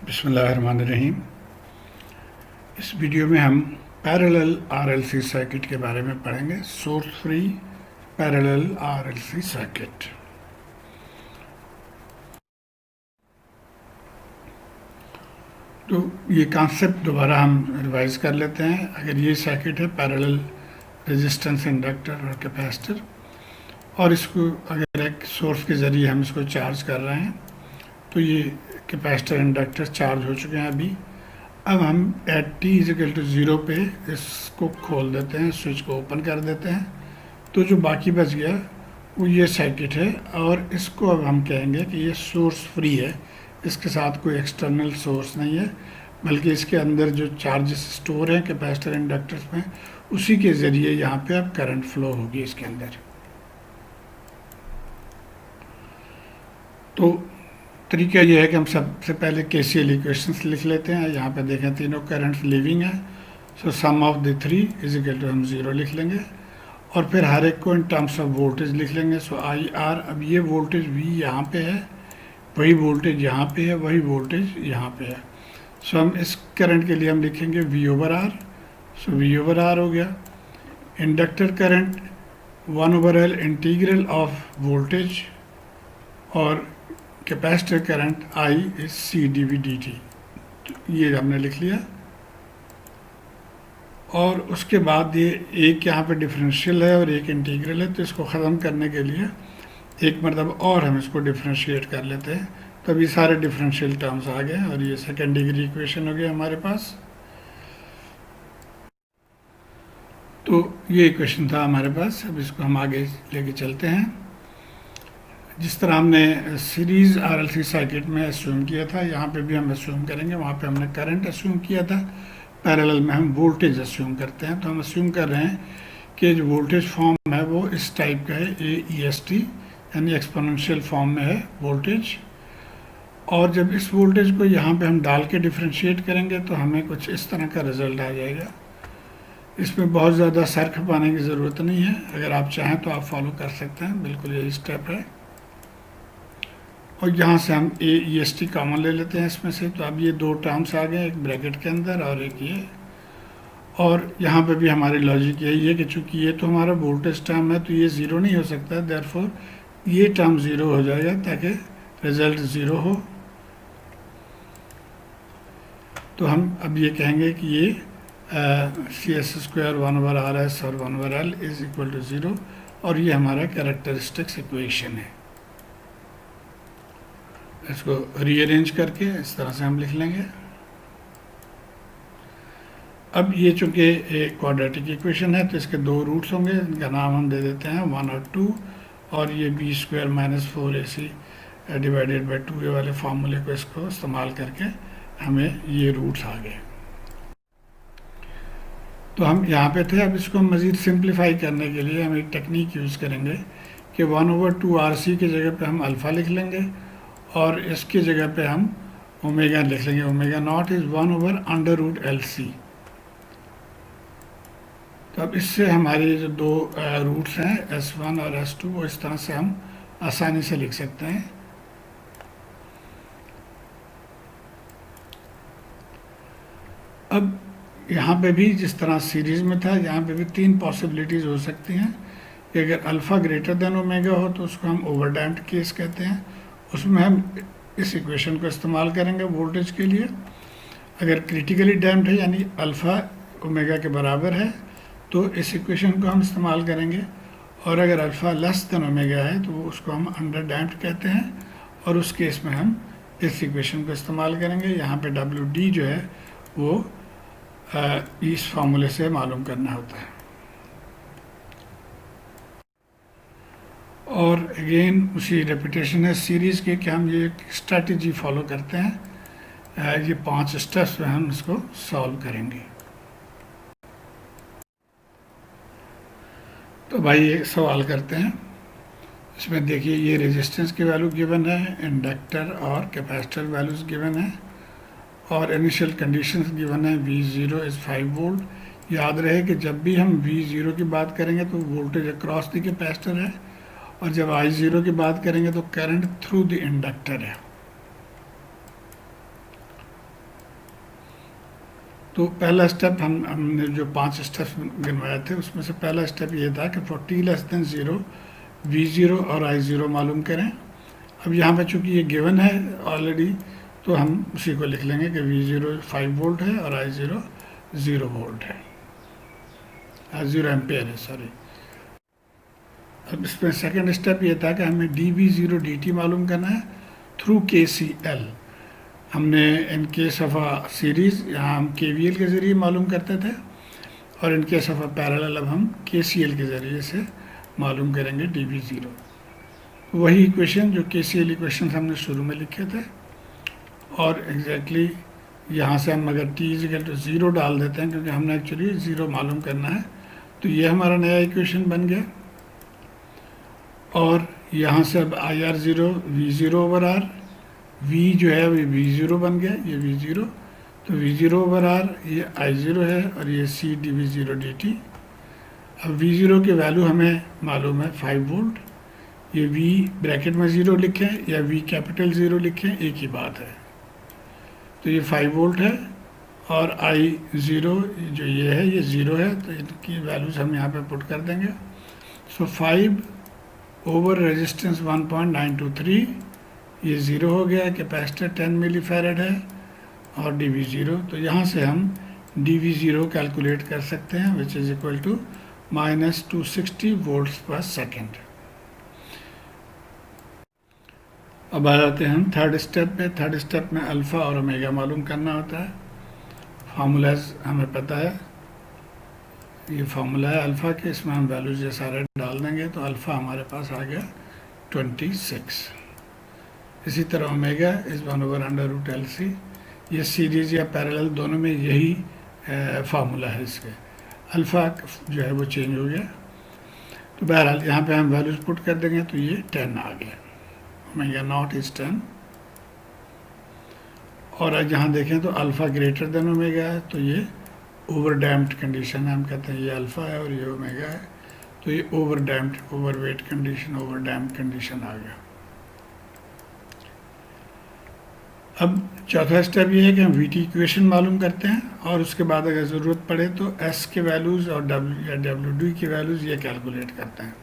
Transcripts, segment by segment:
बिस्मिल्लाहिर्रहमानिर्रहीम। इस वीडियो में हम पैरेलल आरएलसी सर्किट के बारे में पढ़ेंगे। Source free parallel RLC circuit. तो ये कॉन्सेप्ट दोबारा हम रिवाइज कर लेते हैं। अगर ये सर्किट है पैरेलल रेजिस्टेंस, इंडक्टर और कैपेसिटर, और इसको अगर एक सोर्स के ज़रिए हम इसको चार्ज कर रहे हैं तो ये कैपेसिटर इंडक्टर चार्ज हो चुके हैं अभी। अब हम एट t = 0 पे इसको खोल देते हैं, स्विच को ओपन कर देते हैं, तो जो बाकी बच गया वो ये सर्किट है। और इसको अब हम कहेंगे कि ये सोर्स फ्री है, इसके साथ कोई एक्सटर्नल सोर्स नहीं है, बल्कि इसके अंदर जो चार्जेस स्टोर हैं कैपेसिटर इंडक्टर्स में, उसी के ज़रिए यहाँ पे अब करंट फ्लो होगी इसके अंदर। तो तरीका ये है कि हम सबसे पहले KCL इक्वेशंस लिख लेते हैं। यहाँ पे देखें तीनों करंट लीविंग है, सो सम ऑफ द थ्री = हम 0 लिख लेंगे, और फिर हर एक को इन टर्म्स ऑफ वोल्टेज लिख लेंगे। सो IR, अब ये वोल्टेज V यहाँ पे है, वही वोल्टेज यहाँ पे है, वही वोल्टेज यहाँ पे है। सो हम इस करंट के लिए हम लिखेंगे V/R। सो V/R हो गया। Inductor current 1/L integral of voltage, और capacitor current I is CdV/dt। तो ये हमने लिख लिया। और उसके बाद ये एक यहाँ पे डिफरेंशियल है और एक इंटीग्रल है, तो इसको ख़त्म करने के लिए एक मरतबा और हम इसको डिफरेंशिएट कर लेते हैं, तब ये सारे डिफरेंशियल टर्म्स आ गए और ये सेकेंड डिग्री इक्वेशन हो गया हमारे पास। तो ये इक्वेशन था हमारे पास। अब इसको हम आगे लेके चलते हैं। जिस तरह हमने सीरीज़ आरएलसी सर्किट में अस्यूम किया था, यहाँ पे भी हम अस्यूम करेंगे। वहाँ पे हमने करंट अस्यूम किया था, पैरेलल में हम वोल्टेज अस्यूम करते हैं। तो हम अस्यूम कर रहे हैं कि जो वोल्टेज फॉर्म है वो इस टाइप का है, AEST, यानी एक्सपोनेंशियल फॉर्म में है वोल्टेज। और जब इस वोल्टेज को यहाँ पे हम डाल के डिफ्रेंशिएट करेंगे तो हमें कुछ इस तरह का रिज़ल्ट आ जाएगा। इसमें बहुत ज़्यादा सर खपाने की ज़रूरत नहीं है, अगर आप चाहें तो आप फॉलो कर सकते हैं, बिल्कुल यही स्टेप है। और यहाँ से हम AEST कॉमन ले लेते हैं इसमें से। तो अब ये दो टर्म्स आ गए, एक ब्रैकेट के अंदर और एक ये। और यहाँ पे भी हमारी लॉजिक यही है कि चूँकि ये तो हमारा वोल्टेज टर्म है तो ये 0 नहीं हो सकता, देयरफॉर ये टर्म 0 हो जाएगा ताकि रिजल्ट 0 हो। तो हम अब ये कहेंगे कि ये CS² 1/RS और 1/L = 0, और ये हमारा कैरेक्टरिस्टिक्स इक्वेशन है। इसको रीअरेंज करके इस तरह से हम लिख लेंगे। अब ये चूँकि एक क्वाड्रेटिक इक्वेशन है तो इसके दो रूट्स होंगे, इनका नाम हम दे देते हैं 1 और 2, और ये B² - 4AC / 2 ये वाले फार्मूले को इसको इस्तेमाल करके हमें ये रूट्स आ गए। तो हम यहाँ पे थे। अब इसको मज़ीद सिंप्लीफाई करने के लिए हम एक टेक्निक यूज़ करेंगे कि 1/2 RC की जगह पे हम अल्फ़ा लिख लेंगे, और इसकी जगह पे हम ओमेगा लिख लेंगे। ω0 = 1/√LC। तो अब इससे हमारे जो दो रूट्स हैं S1 और S2, वो इस तरह से हम आसानी से लिख सकते हैं। अब यहाँ पे भी जिस तरह सीरीज़ में था, यहाँ पे भी तीन पॉसिबिलिटीज़ हो सकती हैं कि अगर अल्फ़ा > ओमेगा हो तो उसको हम ओवरडैम्प्ड केस कहते हैं। उसमें हम इस इक्वेशन को इस्तेमाल करेंगे वोल्टेज के लिए। अगर क्रिटिकली डैम्प्ड है, यानी अल्फ़ा ओमेगा के बराबर है, तो इस इक्वेशन को हम इस्तेमाल करेंगे। और अगर अल्फ़ा < ओमेगा है तो उसको हम अंडर डैम्प्ड कहते हैं, और उस केस में हम इस इक्वेशन को इस्तेमाल करेंगे। यहाँ पे WD जो है वो इस फार्मूले से मालूम करना होता है। और अगेन उसी रेपिटेशन है सीरीज़ के कि हम ये स्ट्रेटजी फॉलो करते हैं। ये 5 स्टेप्स में हम इसको सॉल्व करेंगे। तो भाई एक सवाल करते हैं। इसमें देखिए ये रेजिस्टेंस की वैल्यू गिवन है, इंडक्टर और कैपेसिटर वैल्यूज़ गिवन है, और इनिशियल कंडीशंस गिवन है। V0 = 5 volt. याद रहे कि जब भी हम V0 की बात करेंगे तो वोल्टेज अक्रॉस द कैपेसिटर है, और जब I0 की बात करेंगे तो करंट थ्रू द इंडक्टर है। तो पहला स्टेप हमने जो 5 स्टेप्स गिनवाए थे उसमें से पहला स्टेप ये था कि for t less than 0 v0 और i0 मालूम करें। अब यहाँ पे चूँकि ये गिवन है ऑलरेडी, तो हम उसी को लिख लेंगे कि v0 5 वोल्ट है और i0 0 वोल्ट है, 0 एम्पेयर है, सॉरी। अब इसमें सेकंड स्टेप ये था कि हमें dv0 dt मालूम करना है थ्रू KCL। हमने in case of a series यहाँ हम KVL के ज़रिए मालूम करते थे, और in case of a parallel अब हम KCL के ज़रिए से मालूम करेंगे dv0। वही इक्वेशन जो KCL इक्वेशन हमने शुरू में लिखे थे, और एग्जैक्टली यहाँ से हम अगर t इक्वल टू 0 डाल देते हैं, क्योंकि हमने एक्चुअली 0 मालूम करना है, तो ये हमारा नया इक्वेशन बन गया। और यहाँ से अब IR0 V0 over R, V जो है वो V0 बन गया, ये V0, तो V0 ओवर R ये I0 है, और ये C dV0 dt। अब V0 की वैल्यू हमें मालूम है 5 वोल्ट, ये V ब्रैकेट में 0 लिखें या V कैपिटल 0 लिखें, एक ही बात है। तो ये 5 वोल्ट है, और I0 जो ये है ये 0 है, तो इनकी वैल्यूज़ हम यहाँ पे पुट कर देंगे। सो 5 ओवर रेजिस्टेंस 1.923, ये 0 हो गया, कैपेसिटर 10 मिली फैरेड है, और dV0, तो यहाँ से हम dV0 कैलकुलेट कर सकते हैं, which is equal to -260 volts per second. अब आ जाते हैं हम थर्ड स्टेप पे। थर्ड स्टेप में अल्फ़ा और ओमेगा मालूम करना होता है। फार्मूलाज हमें पता है, ये फार्मूला है अल्फ़ा के, इसमें हम वैल्यूज ये सारे डाल देंगे, तो अल्फ़ा हमारे पास आ गया 26। इसी तरह ओमेगा इज़ 1/√LC। ये सीरीज़ या पैरेलल दोनों में यही फार्मूला है इसके। अल्फ़ा जो है वो चेंज हो गया, तो बहरहाल यहाँ पे हम वैल्यूज पुट कर देंगे, तो ये 10 आ गया, ओमेगा नॉट इज़ 10। और आज यहाँ देखें तो अल्फ़ा ग्रेटर देन ओमेगा है, तो ये ओवर डैम्प्ड कंडीशन है, हम कहते हैं ये अल्फ़ा है और ये ओमेगा है, तो ये overdamped, overweight condition, overdamped condition आ गया। अब चौथा स्टेप ये है कि हम VT इक्वेशन मालूम करते हैं, और उसके बाद अगर ज़रूरत पड़े तो S के वैल्यूज़ और W या WD की वैल्यूज़ ये कैलकुलेट करते हैं।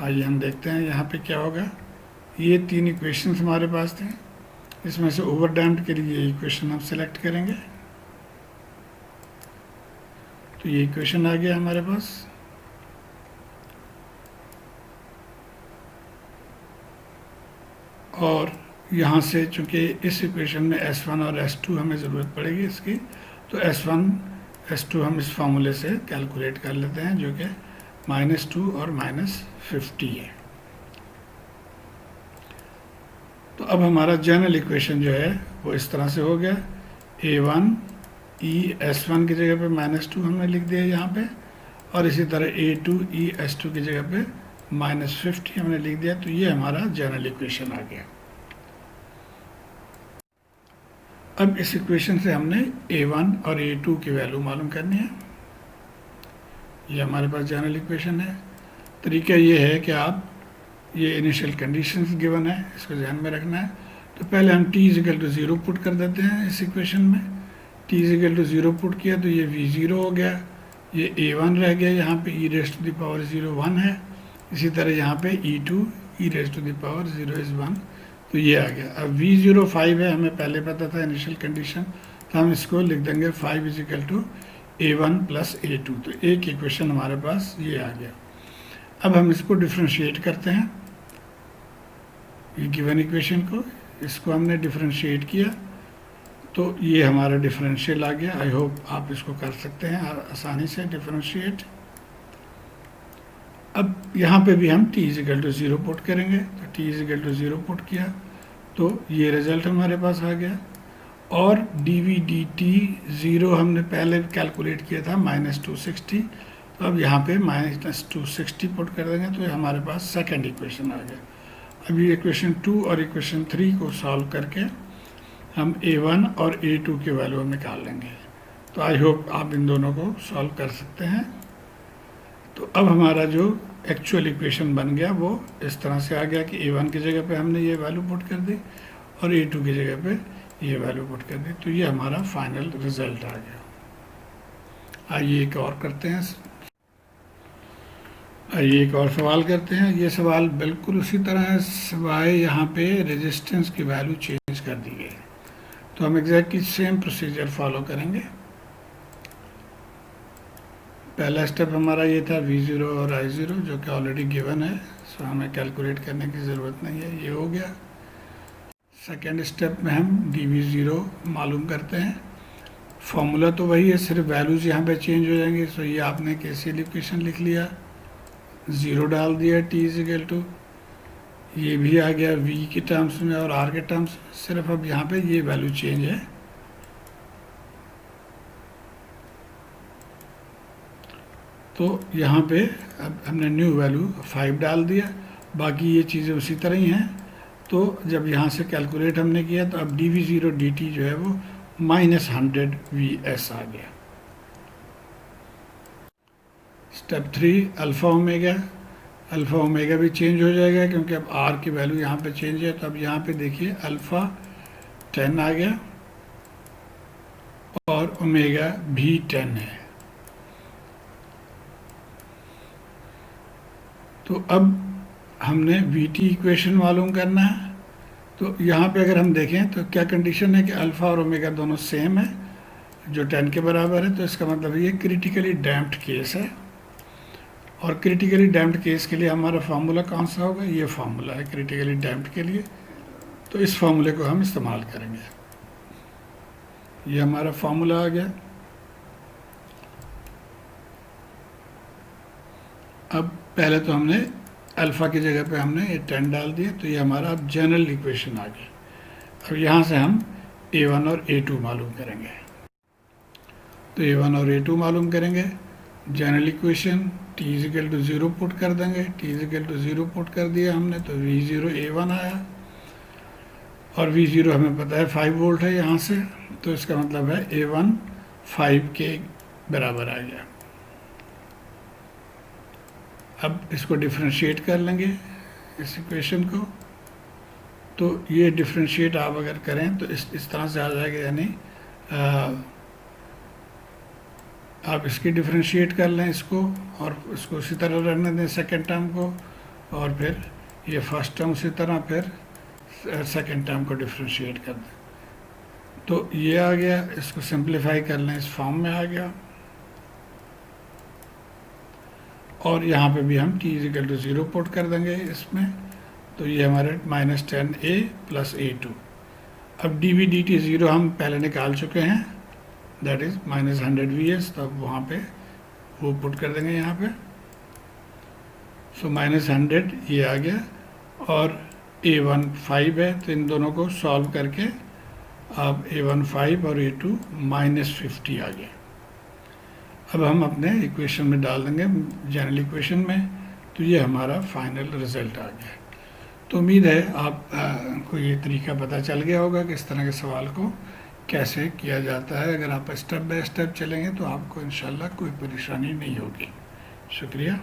आइए हम देखते हैं यहाँ पे क्या होगा। ये 3 इक्वेशन हमारे पास थे, इसमें से ओवर डैम्प्ड के लिए ये इक्वेशन हम सेलेक्ट करेंगे, तो ये इक्वेशन आ गया हमारे पास। और यहाँ से चूँकि इस इक्वेशन में S1 और S2 हमें ज़रूरत पड़ेगी इसकी, तो S1 S2 हम इस फार्मूले से कैलकुलेट कर लेते हैं, जो कि -2 और -50 है। तो अब हमारा जनरल इक्वेशन जो है वो इस तरह से हो गया। A1 E S1 की जगह पे -2 हमने लिख दिया यहाँ पे, और इसी तरह A2 E S2 की जगह पे -50 हमने लिख दिया, तो ये हमारा जनरल इक्वेशन आ गया। अब इस इक्वेशन से हमने A1 और A2 की वैल्यू मालूम करनी है। ये हमारे पास जनरल इक्वेशन है। तरीका ये है कि आप ये इनिशियल कंडीशंस गिवन है, इसको ध्यान में रखना है। तो पहले हम t इक्वल टू 0 पुट कर देते हैं इस इक्वेशन में। t इक्वल टू 0 पुट किया तो ये v0 हो गया, ये a1 रह गया, यहाँ पे e raise to the power 0 1 है। इसी तरह यहाँ पे e2 e raise to the power 0 is 1, तो ये आ गया। अब v0 5 है, हमें पहले पता था इनिशियल कंडीशन, तो हम इसको लिख देंगे 5 is equal to a1 plus a2, तो एक इक्वेशन हमारे पास ये आ गया। अब हम इसको डिफ्रेंशिएट करते हैं, ये गिवन इक्वेशन को, इसको हमने डिफ्रेंशिएट किया तो ये हमारा डिफरेंशियल आ गया। आई होप आप इसको कर सकते हैं आसानी से डिफ्रेंशिएट। अब यहाँ पे भी हम t इक्वल टू 0 पुट करेंगे, तो t इक्वल टू 0 पुट किया तो ये रिज़ल्ट हमारे पास आ गया। और dv dt 0 हमने पहले कैलकुलेट किया था -260, तो अब यहाँ पे -260 पुट कर देंगे तो ये हमारे पास सेकंड इक्वेशन आ गया। अभी इक्वेशन 2 और इक्वेशन 3 को सॉल्व करके हम a1 और a2 की वैल्यू निकाल लेंगे। तो आई होप आप इन दोनों को सॉल्व कर सकते हैं। तो अब हमारा जो एक्चुअल इक्वेशन बन गया वो इस तरह से आ गया कि a1 की जगह पे हमने ये वैल्यू पुट कर दी और a2 की जगह पे ये वैल्यू पुट कर दी, तो ये हमारा फाइनल रिजल्ट आ गया। आइए एक और करते हैं, आइए एक और सवाल करते हैं। ये सवाल बिल्कुल उसी तरह है, सिवाय यहाँ पे रेजिस्टेंस की वैल्यू चेंज कर दी गई है। तो हम एग्जैक्टली सेम प्रोसीजर फॉलो करेंगे। पहला स्टेप हमारा ये था V0 और I0 जो कि ऑलरेडी गिवन है, सो हमें कैलकुलेट करने की ज़रूरत नहीं है, ये हो गया। सेकेंड स्टेप में हम dV0 मालूम करते हैं। फॉर्मूला तो वही है, सिर्फ वैल्यूज़ यहाँ पे चेंज हो जाएंगे। सो ये आपने KCL इक्वेशन लिख लिया, 0 डाल दिया, t इजिकल टू, ये भी आ गया v के टर्म्स में और r के टर्म्स, सिर्फ अब यहाँ पे ये वैल्यू चेंज है। तो यहाँ पे अब हमने न्यू वैल्यू 5 डाल दिया, बाकी ये चीज़ें उसी तरह ही हैं। तो जब यहाँ से कैलकुलेट हमने किया तो अब dV0 dt जो है वो -100 Vs आ गया। Step 3 alpha omega, alpha omega भी चेंज हो जाएगा क्योंकि अब r की वैल्यू यहाँ पे चेंज है। तो अब यहाँ पे देखिए अल्फ़ा 10 आ गया और ओमेगा भी 10 है। तो अब हमने VT इक्वेशन मालूम करना है। तो यहाँ पे अगर हम देखें तो क्या कंडीशन है कि अल्फ़ा और ओमेगा दोनों सेम है जो 10 के बराबर है। तो इसका मतलब ये क्रिटिकली डैम्प्ड केस है, और क्रिटिकली डैम्प्ड केस के लिए हमारा फार्मूला कौन सा होगा, ये फार्मूला है क्रिटिकली डैम्प्ड के लिए। तो इस फार्मूले को हम इस्तेमाल करेंगे। ये हमारा फार्मूला आ गया। अब पहले तो हमने अल्फ़ा की जगह पे हमने ये 10 डाल दिया, तो ये हमारा अब जनरल इक्वेशन आ गई। अब यहाँ से हम A1 और A2 मालूम करेंगे। तो A1 और A2 मालूम करेंगे। General equation t equal to 0 put कर देंगे, t इजिकल टू 0 पुट कर दिया हमने, तो V0 A1 आया, और V0 हमें पता है 5 वोल्ट है यहाँ से, तो इसका मतलब है A1 5 के बराबर आ गया। अब इसको डिफ्रेंशिएट कर लेंगे इस इक्वेशन को। तो ये डिफ्रेंशिएट आप अगर करें तो इस तरह से आ जाएगा, यानी आप इसकी डिफ्रेंशिएट कर लें इसको, और इसको उसी तरह रहने दें सेकेंड टर्म को, और फिर ये फर्स्ट टर्म उसी तरह, फिर सेकेंड टर्म को डिफ्रेंशिएट कर दें। तो ये आ गया, इसको सिंप्लीफाई कर लें, इस फॉर्म में आ गया। और यहाँ पे भी हम t इजिकल टू 0 पुट कर देंगे इसमें, तो ये हमारे -10a प्लस A2। अब dV dt 0 हम पहले निकाल चुके हैं, दैट इज़ -100 Vs, तो अब वहाँ पे वो पुट कर देंगे यहाँ पे। सो -100 ये आ गया, और A1 5 है, तो इन दोनों को सॉल्व करके अब A1 5 और A2 -50 आ गया। अब हम अपने इक्वेशन में डाल देंगे, जनरल इक्वेशन में, तो ये हमारा फाइनल रिजल्ट आ गया। तो उम्मीद है आपको ये तरीका पता चल गया होगा कि इस तरह के सवाल को कैसे किया जाता है। अगर आप स्टेप बाय स्टेप चलेंगे तो आपको इंशाल्लाह कोई परेशानी नहीं होगी। शुक्रिया।